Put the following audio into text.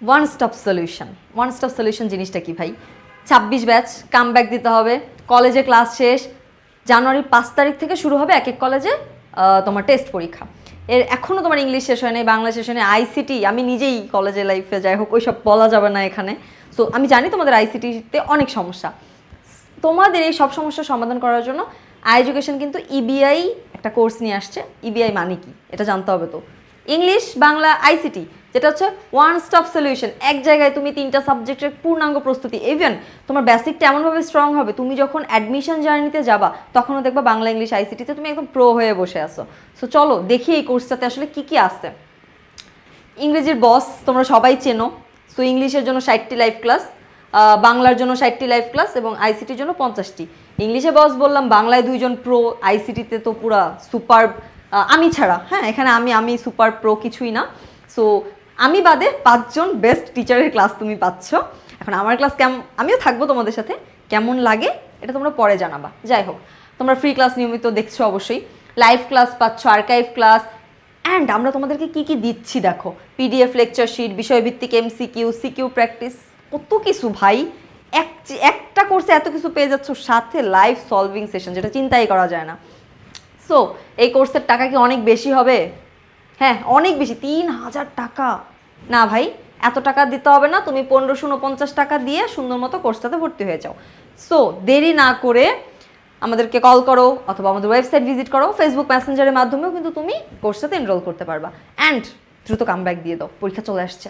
One stop solution জিনিসটা কি ভাই? 26 ব্যাচ কামব্যাক দিতে হবে, কলেজে ক্লাস শেষ, জানুয়ারি 5 তারিখ থেকে শুরু হবে এক এক কলেজে তোমার টেস্ট পরীক্ষা। এখনও তোমার ইংলিশ শেষ হয়নি, বাংলা শেষ হয়নি, আইসিটি, আমি নিজেই কলেজে লাইফে যাই হোক ওইসব বলা যাবে না এখানে। সো আমি জানি তোমাদের আইসিটিতে অনেক সমস্যা, তোমাদের এই সব সমস্যার সমাধান করার জন্য এডুকেশন কিন্তু ইবিআই একটা কোর্স নিয়ে আসছে। ইবিআই মানে কি এটা জানতে হবে তো। ইংলিশ, বাংলা, আইসিটি, যেটা হচ্ছে ওয়ান স্টপ সলিউশন। এক জায়গায় তুমি 3টা সাবজেক্টের পূর্ণাঙ্গ প্রস্তুতি। ইভেন তোমার বেসিকটা এমনভাবে স্ট্রং হবে, তুমি যখন অ্যাডমিশন জার্নিতে যাবা তখনও দেখবা বাংলা, ইংলিশ, আইসিটিতে তুমি একদম প্রো হয়ে বসে আসো। সো চলো দেখি এই কোর্সটাতে আসলে কি কি আছে। ইংরেজির বস তোমরা সবাই চেনো। সো ইংলিশের জন্য 60টি লাইভ ক্লাস, বাংলার জন্য 60টি লাইভ ক্লাস এবং আইসিটির জন্য 50টি। ইংলিশে বস বললাম, বাংলায় 2 জন প্রো, আইসিটিতে তো পুরা সুপার, আমি ছাড়া। হ্যাঁ, এখানে আমি সুপার প্রো কিছুই না। সো আমি বাদে 5 জন বেস্ট টিচারের ক্লাস তুমি পাচ্ছ। এখন আমার ক্লাস আমিও থাকবো তোমাদের সাথে, কেমন লাগে এটা তোমরা পরে জানাবা। যাই হোক, তোমরা ফ্রি ক্লাস নিয়মিত দেখছো অবশ্যই, লাইভ ক্লাস পাচ্ছ, আর্কাইভ ক্লাস, অ্যান্ড আমরা তোমাদেরকে কি কি দিচ্ছি দেখো। পিডিএফ লেকচার শিট, বিষয়ভিত্তিক এমসিকিউ, সিকিউ প্র্যাকটিস, কত কিছু ভাই। একটা কোর্সে এত কিছু পেয়ে যাচ্ছ, সাথে লাইভ সলভিং সেশন, যেটা চিন্তাই করা যায় না। সো এই কোর্সের টাকা কি অনেক বেশি হবে? হ্যাঁ, অনেক বেশি, 3000 টাকা। না ভাই, এত টাকা দিতে হবে না, তুমি 1549 টাকা দিয়ে সুন্দর মতো কোর্সটাতে ভর্তি হয়ে যাও। সো দেরি না করে আমাদেরকে কল করো অথবা আমাদের ওয়েবসাইট ভিজিট করো, ফেসবুক মেসেঞ্জারের মাধ্যমেও কিন্তু তুমি কোর্সটাতে এনরোল করতে পারবা। অ্যান্ড দ্রুত কামব্যাক দিয়ে দাও, পরীক্ষা চলে আসছে।